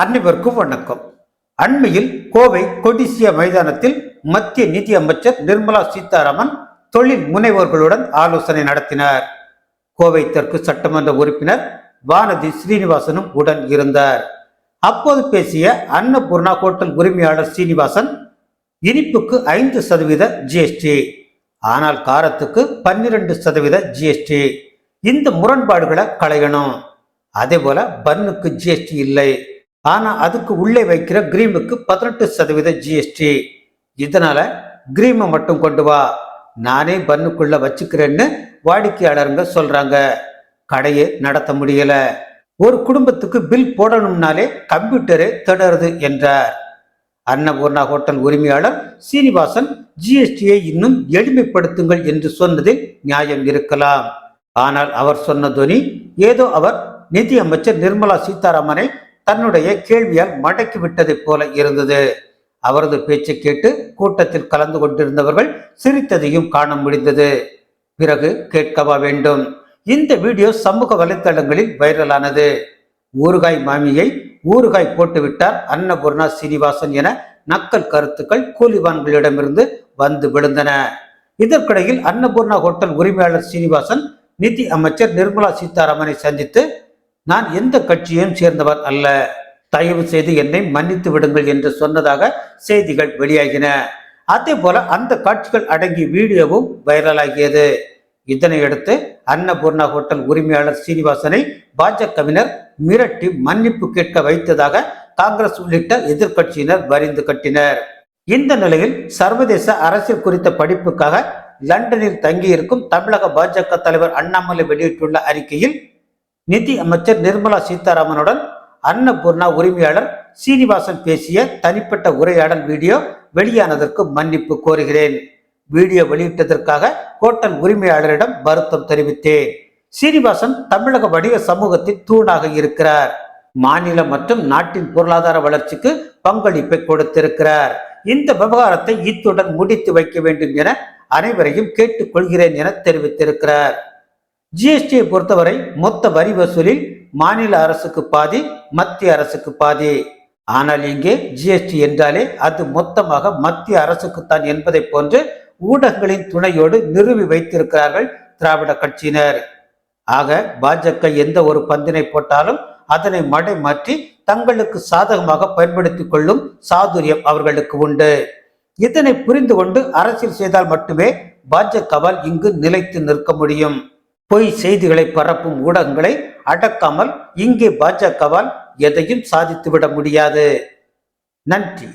அனைவருக்கும் வணக்கம். அண்மையில் கோவை கொடிசியா மைதானத்தில் மத்திய நிதி அமைச்சர் நிர்மலா சீதாராமன் தொழில் முனைவோர்களுடன் ஆலோசனை நடத்தினார். கோவை தெற்கு சட்டமன்ற உறுப்பினர் வானதி ஸ்ரீனிவாசனும் உடன் இருந்தார். அப்போது பேசிய அன்னபூர்ணா ஹோட்டல் உரிமையாளர் சீனிவாசன், இனிப்புக்கு 5% ஜிஎஸ்டி, ஆனால் காரத்துக்கு 12% ஜிஎஸ்டி. இந்த முரண்பாடுகளை களையணும். அதே போல பன்னுக்கு ஜிஎஸ்டி இல்லை, ஆனா அதுக்கு உள்ளே வைக்கிற கிரீமுக்கு 18% ஜிஎஸ்டி. இதனால கிரீமை மட்டும் கொண்டு வா, நானே பன்னுக்குள்ள வச்சுக்கிறேன்னு வாடிக்கையாளருங்க சொல்றாங்க. கடையை நடத்த முடியல. ஒரு குடும்பத்துக்கு பில் போடணும்னாலே கம்ப்யூட்டரே திணறுது என்றார். அன்னபூர்ணா ஹோட்டல் உரிமையாளர் சீனிவாசன் ஜிஎஸ்டியை இன்னும் எளிமைப்படுத்துங்கள் என்று சொன்னதில் நியாயம் இருக்கலாம். ஆனால் அவர் சொன்ன துணி ஏதோ அவர் நிதி அமைச்சர் நிர்மலா சீதாராமனை தன்னுடைய கேள்வியால் மடக்கி விட்டதை போல இருந்தது. அவரது பேச்சை கேட்டு கூட்டத்தில் கலந்து கொண்டிருந்தவர்கள் சிரித்ததையும் காண முடிந்தது. பிறகு கேட்கவா வேண்டும். இந்த வீடியோ சமூக வலைத்தளங்களில் வைரலானது. ஊறுகாய் மாமியை ஊறுகாய் போட்டுவிட்டார் அன்னபூர்ணா சீனிவாசன் என நக்கல் கருத்துக்கள் கூலிவான்களிடமிருந்து வந்து விழுந்தன. இதற்கிடையில் அன்னபூர்ணா ஹோட்டல் உரிமையாளர் சீனிவாசன் நிதி அமைச்சர் நிர்மலா சீதாராமனை சந்தித்து, நான் எந்த கட்சியையும் சேர்ந்தவர் அல்ல, தயவு செய்து என்னை மன்னித்து விடுங்கள் என்று சொன்னதாக செய்திகள் வெளியாகின. அதே போல அந்த காட்சிகள் அடங்கிய வீடியோவும் வைரலாகியது. இதனையடுத்து அன்னபூர்ணா ஹோட்டல் உரிமையாளர் சீனிவாசனை பாஜகவினர் மிரட்டி மன்னிப்பு கேட்க வைத்ததாக காங்கிரஸ் உள்ளிட்ட எதிர்கட்சியினர் வரிந்து கட்டினர். இந்த நிலையில் சர்வதேச அரசியல் குறித்த படிப்புக்காக லண்டனில் தங்கியிருக்கும் தமிழக பாஜக தலைவர் அண்ணாமலை வெளியிட்டுள்ள அறிக்கையில், நிதி அமைச்சர் நிர்மலா சீதாராமனுடன் அன்னபூர்ணா உரிமையாளர் சீனிவாசன் பேசிய தனிப்பட்ட உரையாடல் வீடியோ வெளியானதற்கு மன்னிப்பு கோருகிறேன். வீடியோ வெளியிட்டதற்காக ஹோட்டல் உரிமையாளரிடம் வருத்தம் தெரிவித்தேன். சீனிவாசன் தமிழக வணிக சமூகத்தின் தூணாக இருக்கிறார். மாநில மற்றும் நாட்டின் பொருளாதார வளர்ச்சிக்கு பங்களிப்பை கொடுத்திருக்கிறார். இந்த விவகாரத்தை இத்துடன் முடித்து வைக்க வேண்டும் என அனைவரையும் கேட்டுக்கொள்கிறேன் என தெரிவித்திருக்கிறார். ஜிஎஸ்டியை பொறுத்தவரை மொத்த வரி வசூலில் மாநில அரசுக்கு பாதி, மத்திய அரசுக்கு பாதி. ஆனால் இங்கே ஜிஎஸ்டி என்றாலே அது மொத்தமாக மத்திய அரசுக்குத்தான் என்பதை போன்று ஊடகங்களின் துணையோடு நிறுவி வைத்திருக்கிறார்கள் திராவிட கட்சியினர். ஆக பாஜக எந்த ஒரு பந்தினை போட்டாலும் அதனை மடை மாற்றி தங்களுக்கு சாதகமாக பயன்படுத்திக் கொள்ளும் சாதுரியம் அவர்களுக்கு உண்டு. இதனை புரிந்து கொண்டு அரசியல் செய்தால் மட்டுமே பாஜகவால் இங்கு நிலைத்து நிற்க முடியும். பொய் செய்திகளை பரப்பும் ஊடகங்களை அடக்காமல் இங்கே பாஜகவால் எதையும் சாதித்துவிட முடியாது. நன்றி.